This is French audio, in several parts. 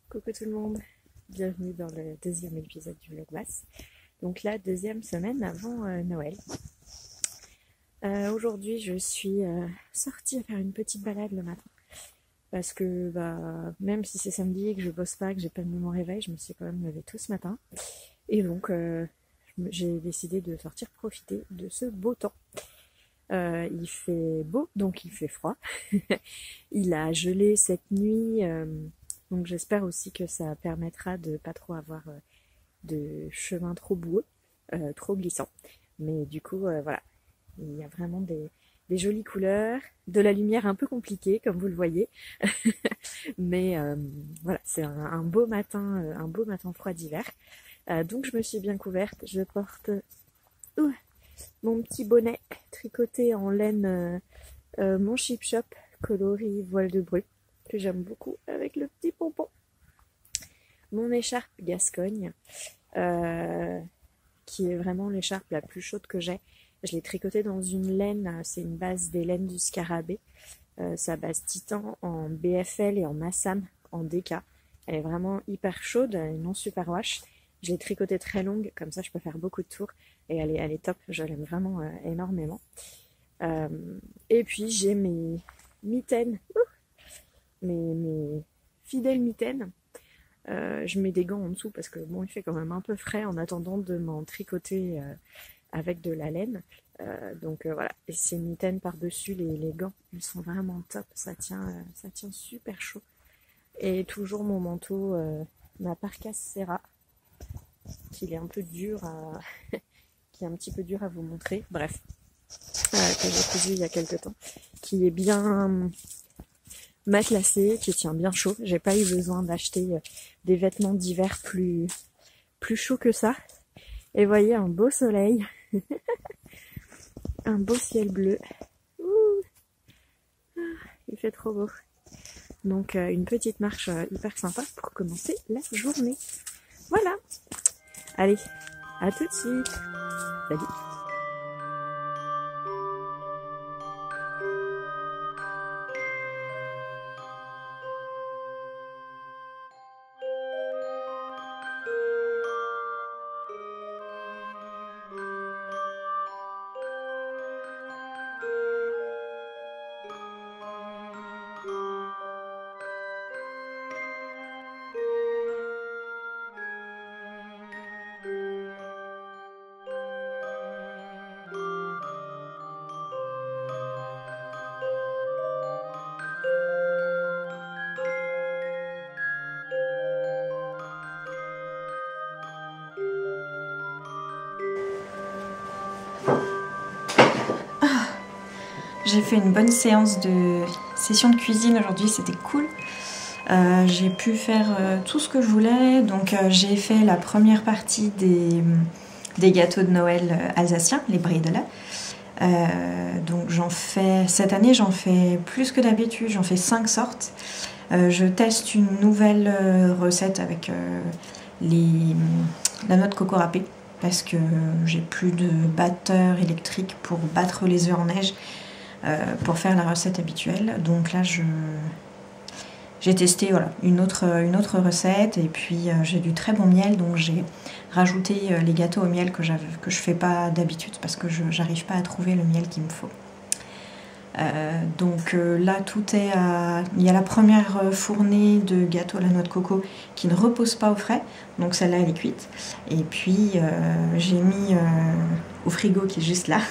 Coucou tout le monde, bienvenue dans le deuxième épisode du Vlogmas. Donc la deuxième semaine avant Noël. Aujourd'hui je suis sortie à faire une petite balade le matin. Parce que même si c'est samedi et que je bosse pas, que j'ai pas mis mon réveil, je me suis quand même levée tôt ce matin. Et donc j'ai décidé de sortir profiter de ce beau temps. Il fait beau, donc il fait froid. Il a gelé cette nuit. Donc j'espère aussi que ça permettra de pas trop avoir de chemin trop boueux, trop glissant. Mais du coup, voilà, il y a vraiment des jolies couleurs, de la lumière un peu compliquée, comme vous le voyez. Mais voilà, c'est un beau matin froid d'hiver. Donc je me suis bien couverte. Je porte mon petit bonnet tricoté en laine, mon Chip Shop coloris voile de bru, que j'aime beaucoup, avec le petit pompon. Mon écharpe Gascogne, qui est vraiment l'écharpe la plus chaude que j'ai. Je l'ai tricotée dans une laine, c'est une base des laines du Scarabée. Sa base Titan en BFL et en Massam en DK. Elle est vraiment hyper chaude, elle est non super wash. Je l'ai tricotée très longue, comme ça je peux faire beaucoup de tours. Et elle est top, je l'aime vraiment énormément. Et puis j'ai mes mitaines. Mes fidèles mitaines. Je mets des gants en dessous parce que bon, il fait quand même un peu frais en attendant de m'en tricoter avec de la laine. Donc voilà, et ces mitaines par-dessus les gants, ils sont vraiment top, ça tient super chaud. Et toujours mon manteau, ma parka Serra, qui est un peu dur à qui est un petit peu dur à vous montrer, bref, que j'ai cousu il y a quelques temps, qui est bien matelassé, qui tient bien chaud. J'ai pas eu besoin d'acheter des vêtements d'hiver plus chauds que ça. Et voyez, un beau soleil, un beau ciel bleu. Ouh, il fait trop beau. Donc une petite marche hyper sympa pour commencer la journée. Voilà. Allez, à tout de suite. Salut. J'ai fait une bonne session de cuisine aujourd'hui, c'était cool. J'ai pu faire tout ce que je voulais. Donc j'ai fait la première partie des gâteaux de Noël alsaciens, les bredela. Donc cette année j'en fais plus que d'habitude, j'en fais 5 sortes. Je teste une nouvelle recette avec la noix de coco râpée, parce que j'ai plus de batteur électrique pour battre les œufs en neige. Pour faire la recette habituelle. Donc là j'ai testé une autre recette, et puis j'ai du très bon miel, donc j'ai rajouté les gâteaux au miel que je fais pas d'habitude parce que j'arrive pas à trouver le miel qu'il me faut. Donc là tout est il y a la première fournée de gâteau à la noix de coco qui ne repose pas au frais, donc celle-là elle est cuite. Et puis j'ai mis au frigo, qui est juste là,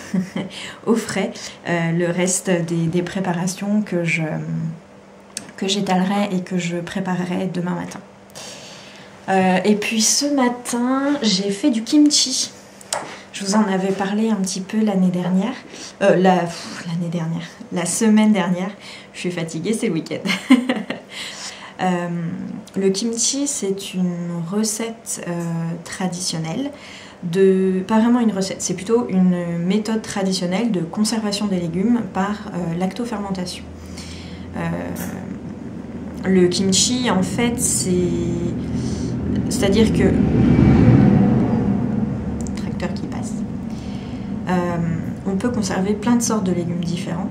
au frais, le reste des préparations que j'étalerai et que je préparerai demain matin. Et puis ce matin j'ai fait du kimchi. Je vous en avais parlé un petit peu l'année dernière. La semaine dernière. Je suis fatiguée, c'est le week-end. Le kimchi, c'est une recette traditionnelle, pas vraiment une recette, c'est plutôt une méthode traditionnelle de conservation des légumes par lactofermentation. Le kimchi, en fait, c'est-à-dire que... Tracteur qui passe. On peut conserver plein de sortes de légumes différents,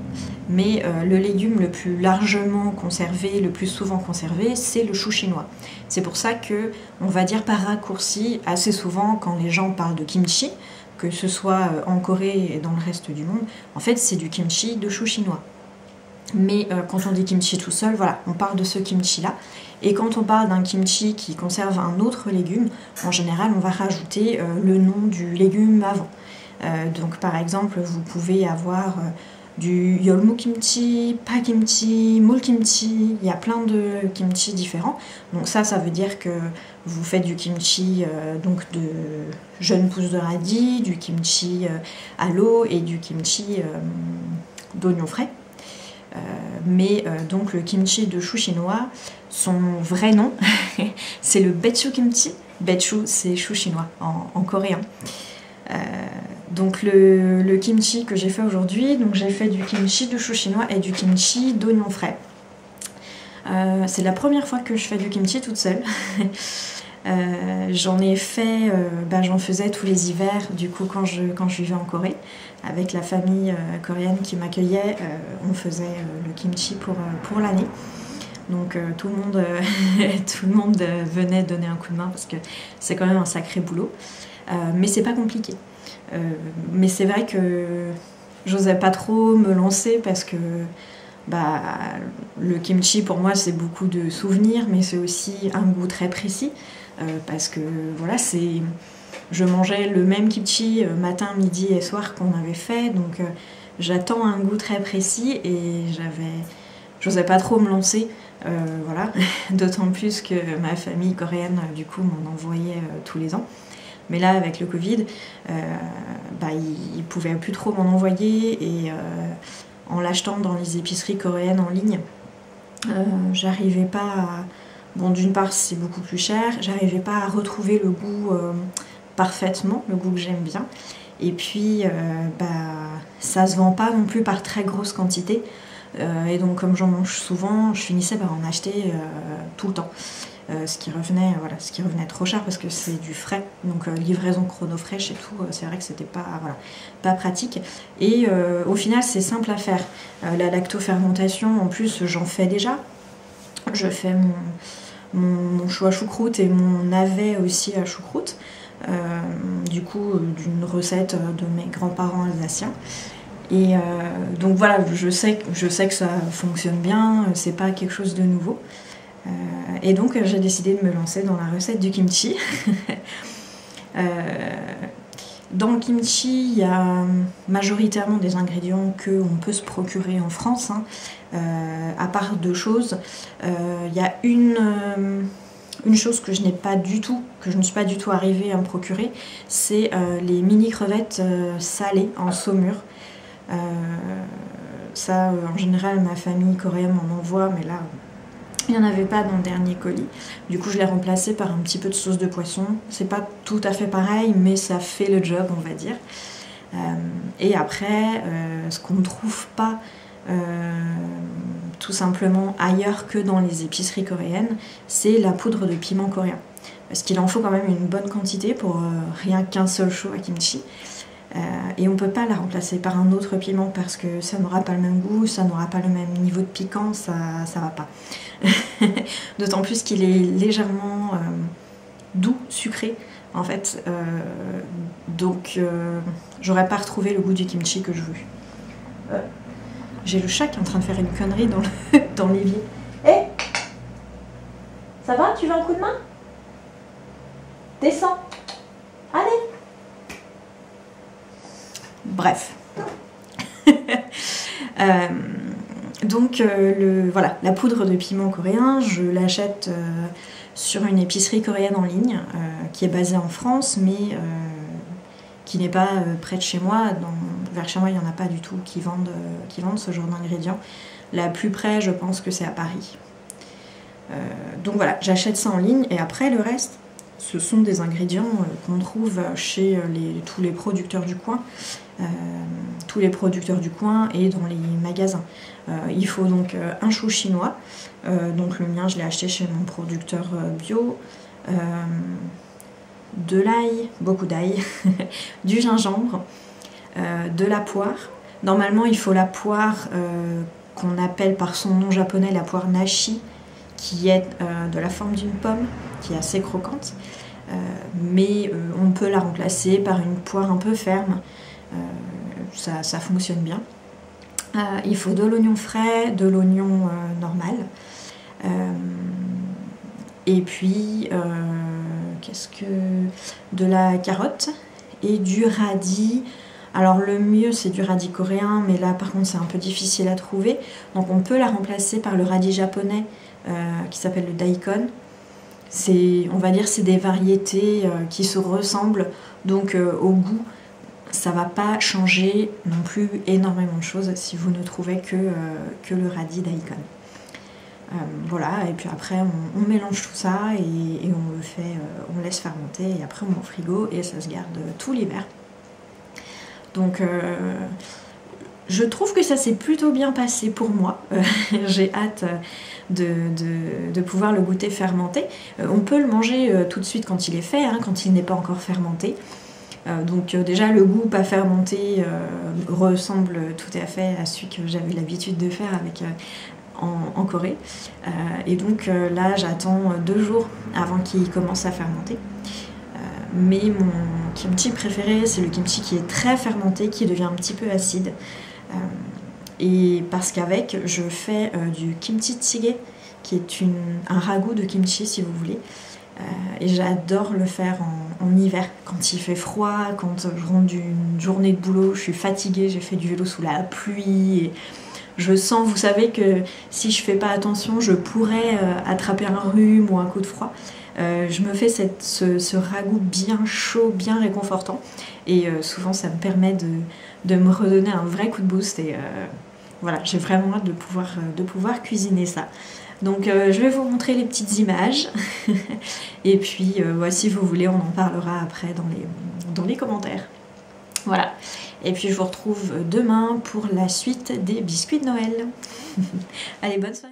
mais le légume le plus largement conservé, le plus souvent conservé, c'est le chou chinois. C'est pour ça que on va dire par raccourci assez souvent quand les gens parlent de kimchi, que ce soit en Corée et dans le reste du monde, en fait c'est du kimchi de chou chinois. Mais quand on dit kimchi tout seul, voilà, on parle de ce kimchi-là. Et quand on parle d'un kimchi qui conserve un autre légume, en général, on va rajouter le nom du légume avant. Donc par exemple, vous pouvez avoir du yeolmu kimchi, pa kimchi, mul kimchi, il y a plein de kimchi différents. Donc ça veut dire que vous faites du kimchi donc de jeunes pousses de radis, du kimchi à l'eau et du kimchi d'oignons frais. Donc le kimchi de chou chinois, son vrai nom, c'est le baechu kimchi. Baechu, c'est chou chinois en coréen. Donc le kimchi que j'ai fait aujourd'hui, donc j'ai fait du kimchi de chou chinois et du kimchi d'oignons frais. C'est la première fois que je fais du kimchi toute seule. J'en ai fait, j'en faisais tous les hivers du coup quand je vivais en Corée avec la famille coréenne qui m'accueillait, on faisait le kimchi pour l'année. Donc tout le monde venait donner un coup de main parce que c'est quand même un sacré boulot, mais c'est pas compliqué. Mais c'est vrai que j'osais pas trop me lancer parce que le kimchi pour moi c'est beaucoup de souvenirs, mais c'est aussi un goût très précis. Parce que voilà, je mangeais le même kimchi matin, midi et soir qu'on avait fait, donc j'attends un goût très précis et j'osais pas trop me lancer, voilà. D'autant plus que ma famille coréenne du coup m'en envoyait tous les ans. Mais là avec le Covid, ils pouvaient plus trop m'en envoyer et en l'achetant dans les épiceries coréennes en ligne, j'arrivais pas à... Bon, d'une part, c'est beaucoup plus cher, j'arrivais pas à retrouver le goût parfaitement, le goût que j'aime bien. Et puis, ça se vend pas non plus par très grosse quantité. Et donc, comme j'en mange souvent, je finissais par en acheter tout le temps. Ce qui revenait trop cher parce que c'est du frais. Donc, livraison chronofresh et tout, c'est vrai que c'était pas pratique. Et au final, c'est simple à faire. La lactofermentation, en plus, j'en fais déjà. Je fais mon chou à choucroute et mon navet aussi à choucroute, du coup d'une recette de mes grands-parents alsaciens. Et donc voilà, je sais que ça fonctionne bien, c'est pas quelque chose de nouveau. Et donc j'ai décidé de me lancer dans la recette du kimchi. Dans le kimchi, il y a majoritairement des ingrédients qu'on peut se procurer en France, hein. À part deux choses, il y a une chose que je ne suis pas du tout arrivée à me procurer, c'est les mini crevettes salées en saumure. En général, ma famille coréenne m'en envoie, mais là, il n'y en avait pas dans le dernier colis. Du coup, je l'ai remplacé par un petit peu de sauce de poisson. C'est pas tout à fait pareil, mais ça fait le job, on va dire. Et après, ce qu'on ne trouve pas tout simplement ailleurs que dans les épiceries coréennes, c'est la poudre de piment coréen. Parce qu'il en faut quand même une bonne quantité pour rien qu'un seul chou à kimchi. Et on ne peut pas la remplacer par un autre piment parce que ça n'aura pas le même goût, ça n'aura pas le même niveau de piquant, ça va pas. D'autant plus qu'il est légèrement doux, sucré en fait. Donc j'aurais pas retrouvé le goût du kimchi que je veux. J'ai le chat qui est en train de faire une connerie dans l'évier. Hé, ça va? Tu veux un coup de main? Descends. Allez. Bref. Donc voilà, la poudre de piment coréen, je l'achète sur une épicerie coréenne en ligne qui est basée en France, mais qui n'est pas près de chez moi. Vers chez moi, il n'y en a pas du tout qui vendent ce genre d'ingrédients. La plus près, je pense que c'est à Paris. Donc voilà, j'achète ça en ligne et après le reste, ce sont des ingrédients qu'on trouve chez tous les producteurs du coin. Et dans les magasins. Il faut donc un chou chinois, donc le mien je l'ai acheté chez mon producteur bio, de l'ail, beaucoup d'ail, du gingembre, de la poire. Normalement il faut la poire qu'on appelle par son nom japonais la poire nashi, qui est de la forme d'une pomme, qui est assez croquante, mais on peut la remplacer par une poire un peu ferme. Ça fonctionne bien. Il faut de l'oignon frais, de l'oignon normal, et puis de la carotte et du radis. Alors le mieux c'est du radis coréen, mais là par contre c'est un peu difficile à trouver, donc on peut la remplacer par le radis japonais qui s'appelle le daikon. On va dire c'est des variétés qui se ressemblent, donc au goût ça va pas changer non plus énormément de choses si vous ne trouvez que le radis daikon. Voilà, et puis après on mélange tout ça et on laisse fermenter, et après on met au frigo et ça se garde tout l'hiver. Donc je trouve que ça s'est plutôt bien passé pour moi. J'ai hâte de pouvoir le goûter fermenté. On peut le manger tout de suite quand il est fait, hein, quand il n'est pas encore fermenté. Donc déjà le goût pas fermenté ressemble tout à fait à celui que j'avais l'habitude de faire en Corée. Et donc là j'attends 2 jours avant qu'il commence à fermenter. Mais mon kimchi préféré c'est le kimchi qui est très fermenté, qui devient un petit peu acide. Et parce qu'avec je fais du kimchi jjigae, qui est un ragoût de kimchi si vous voulez. Et j'adore le faire en hiver, quand il fait froid, quand je rentre d'une journée de boulot, je suis fatiguée, j'ai fait du vélo sous la pluie, et je sens, vous savez que si je fais pas attention, je pourrais attraper un rhume ou un coup de froid. Je me fais ce ragoût bien chaud, bien réconfortant, et souvent ça me permet de me redonner un vrai coup de boost, et voilà, j'ai vraiment hâte de pouvoir cuisiner ça. Donc je vais vous montrer les petites images et puis si vous voulez on en parlera après dans les commentaires. Voilà, et puis je vous retrouve demain pour la suite des biscuits de Noël. Allez, bonne soirée.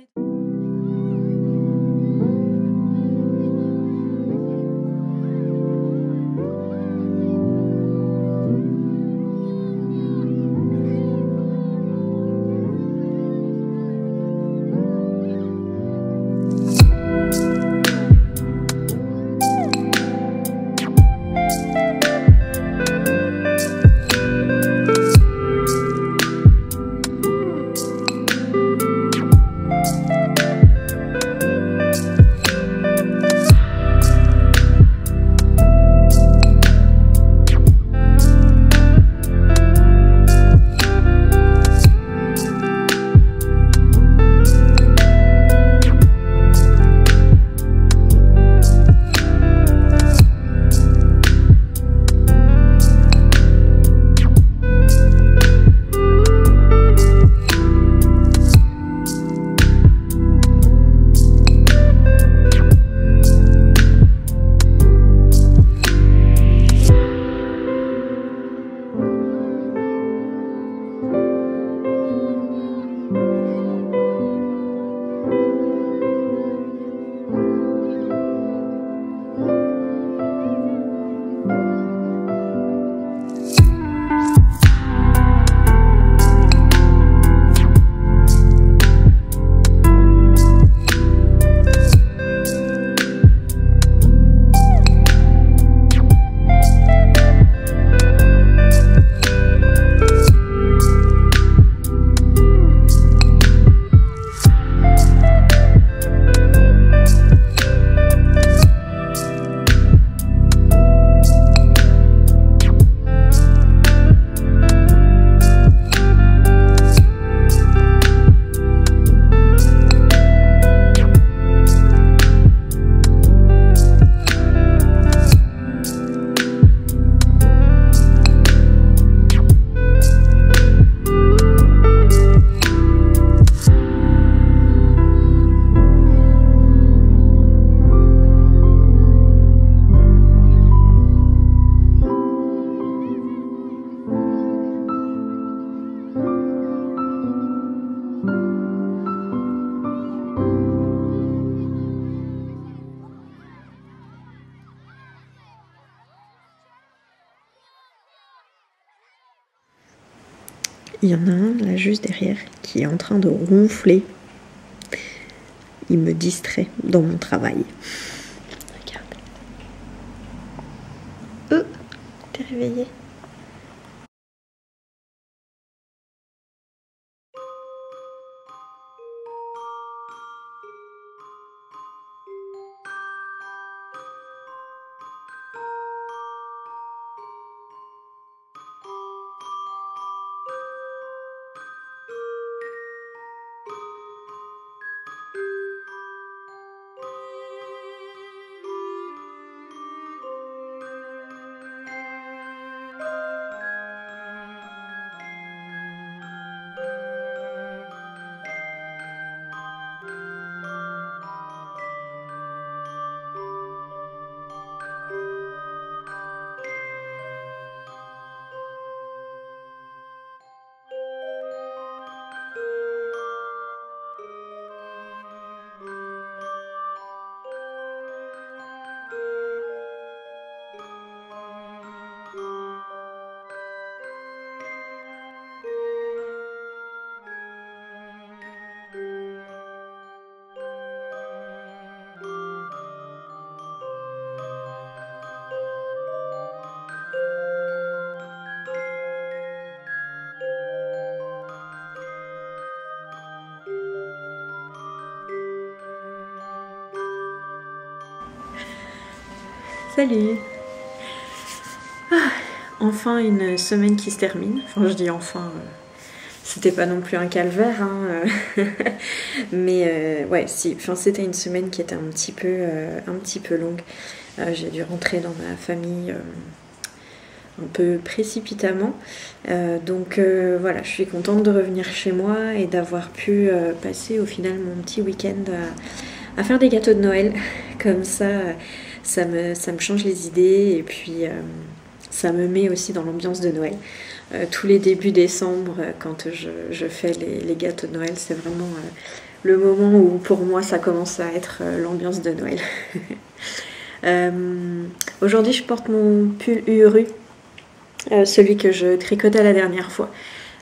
Il y en a un là juste derrière qui est en train de ronfler. Il me distrait dans mon travail. Regarde. T'es réveillée? Salut! Enfin une semaine qui se termine. Enfin je dis enfin, c'était pas non plus un calvaire, hein, mais ouais, si. Enfin c'était une semaine qui était un petit peu longue. J'ai dû rentrer dans ma famille un peu précipitamment. Donc voilà, je suis contente de revenir chez moi et d'avoir pu passer au final mon petit week-end à faire des gâteaux de Noël. Comme ça me change les idées et puis ça me met aussi dans l'ambiance de Noël. Tous les débuts décembre, quand je fais les gâteaux de Noël, c'est vraiment le moment où pour moi ça commence à être l'ambiance de Noël. Aujourd'hui je porte mon pull Uru, celui que je tricotais la dernière fois.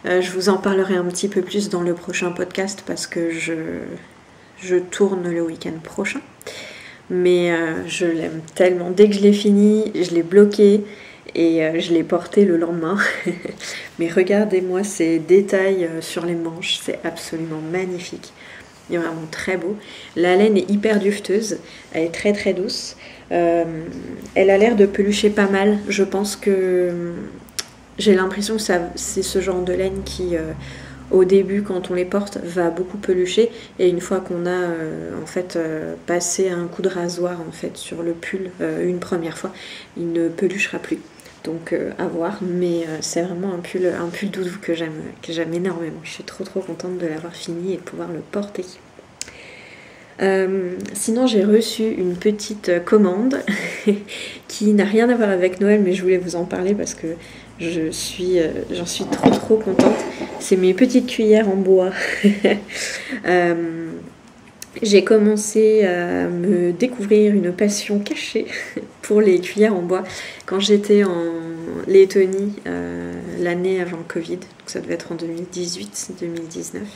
Je vous en parlerai un petit peu plus dans le prochain podcast parce que je tourne le week-end prochain. Mais je l'aime tellement. Dès que je l'ai fini, je l'ai bloqué et je l'ai porté le lendemain. Mais regardez-moi ces détails sur les manches, c'est absolument magnifique. Il est vraiment très beau. La laine est hyper duveteuse, elle est très très douce. Elle a l'air de pelucher pas mal. Je pense que j'ai l'impression que c'est ce genre de laine qui... au début, quand on les porte, va beaucoup pelucher et une fois qu'on a en fait passé un coup de rasoir en fait sur le pull une première fois, il ne peluchera plus. Donc à voir, mais c'est vraiment un pull doudou que j'aime énormément. Je suis trop contente de l'avoir fini et de pouvoir le porter. Sinon j'ai reçu une petite commande qui n'a rien à voir avec Noël, mais je voulais vous en parler parce que j'en suis trop contente. C'est mes petites cuillères en bois. J'ai commencé à me découvrir une passion cachée pour les cuillères en bois quand j'étais en Lettonie l'année avant le Covid. Donc ça devait être en 2019.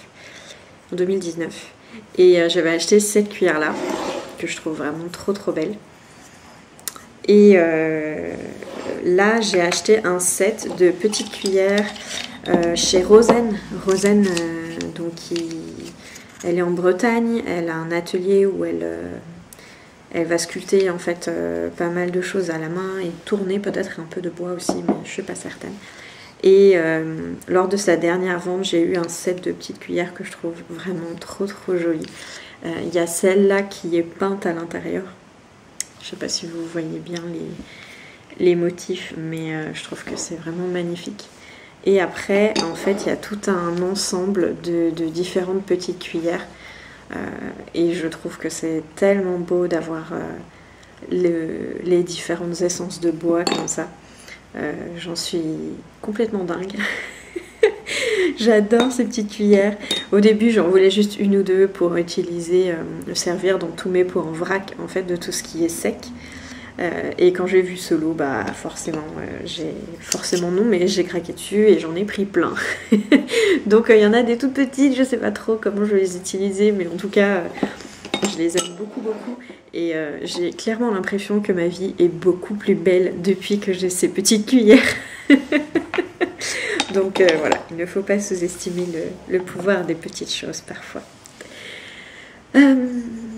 En 2019. Et j'avais acheté cette cuillère-là, que je trouve vraiment trop belle. Et là, j'ai acheté un set de petites cuillères chez Rosen. Rosen, donc elle est en Bretagne. Elle a un atelier où elle va sculpter en fait pas mal de choses à la main et tourner peut-être un peu de bois aussi, mais je suis pas certaine. Et lors de sa dernière vente, j'ai eu un set de petites cuillères que je trouve vraiment trop joli. Il y a celle-là qui est peinte à l'intérieur. Je sais pas si vous voyez bien les motifs, mais je trouve que c'est vraiment magnifique. Et après, en fait, il y a tout un ensemble de différentes petites cuillères. Et je trouve que c'est tellement beau d'avoir les différentes essences de bois comme ça. J'en suis complètement dingue. J'adore ces petites cuillères. Au début, j'en voulais juste une ou deux pour utiliser, le servir dans tous mes pots en vrac, en fait, de tout ce qui est sec. Et quand j'ai vu ce lot, bah forcément non, mais j'ai craqué dessus et j'en ai pris plein. Donc il y en a des toutes petites, je sais pas trop comment je vais les utiliser, mais en tout cas je les aime beaucoup beaucoup. Et j'ai clairement l'impression que ma vie est beaucoup plus belle depuis que j'ai ces petites cuillères. Donc voilà, il ne faut pas sous-estimer le pouvoir des petites choses parfois.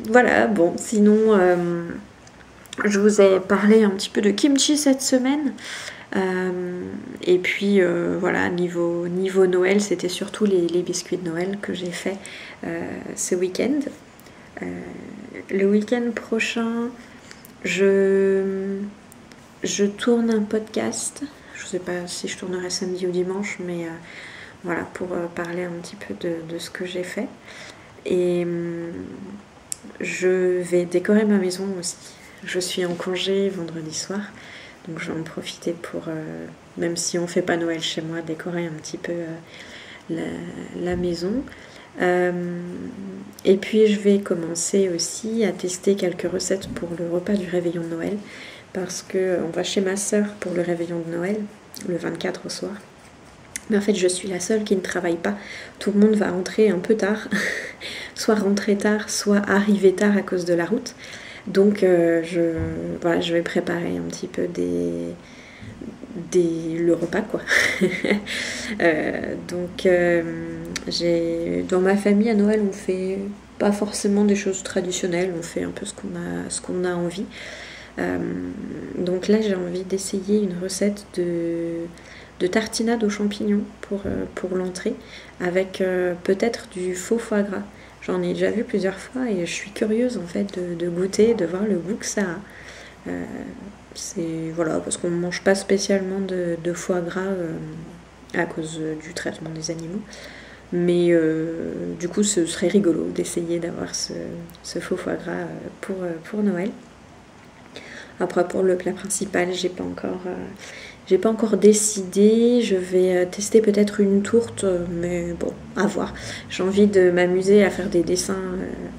Voilà, bon, sinon je vous ai parlé un petit peu de kimchi cette semaine. Et puis voilà, niveau Noël, c'était surtout les biscuits de Noël que j'ai fait ce week-end. Le week-end prochain, je tourne un podcast. Je ne sais pas si je tournerai samedi ou dimanche, mais voilà, pour parler un petit peu de ce que j'ai fait. Et je vais décorer ma maison aussi. Je suis en congé vendredi soir, donc je vais en profiter pour, même si on ne fait pas Noël chez moi, décorer un petit peu la maison. Et puis je vais commencer aussi à tester quelques recettes pour le repas du réveillon de Noël, parce qu'on va chez ma sœur pour le réveillon de Noël, le 24 au soir. Mais en fait, je suis la seule qui ne travaille pas. Tout le monde va rentrer un peu tard, soit rentrer tard, soit arriver tard à cause de la route. Donc, voilà, je vais préparer un petit peu le repas, quoi. Donc, dans ma famille, à Noël, on fait pas forcément des choses traditionnelles. On fait un peu ce qu'on a envie. Donc là, j'ai envie d'essayer une recette de tartinade aux champignons pour l'entrée, avec peut-être du faux foie gras. J'en ai déjà vu plusieurs fois et je suis curieuse en fait de goûter, de voir le goût que ça a. C'est voilà, parce qu'on ne mange pas spécialement de foie gras à cause du traitement des animaux. Mais du coup, ce serait rigolo d'essayer d'avoir ce faux foie gras pour Noël. Après, pour le plat principal, j'ai pas encore décidé. Je vais tester peut-être une tourte, mais bon, à voir. J'ai envie de m'amuser à faire des dessins,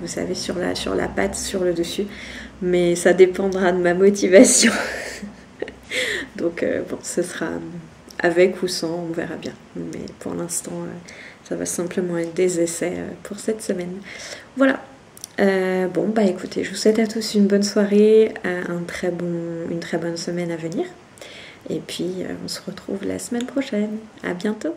vous savez, sur la pâte, sur le dessus. Mais ça dépendra de ma motivation. Donc bon, ce sera avec ou sans, on verra bien. Mais pour l'instant, ça va simplement être des essais pour cette semaine. Voilà. Bon, bah écoutez, je vous souhaite à tous une bonne soirée, une très bonne semaine à venir. Et puis, on se retrouve la semaine prochaine. À bientôt!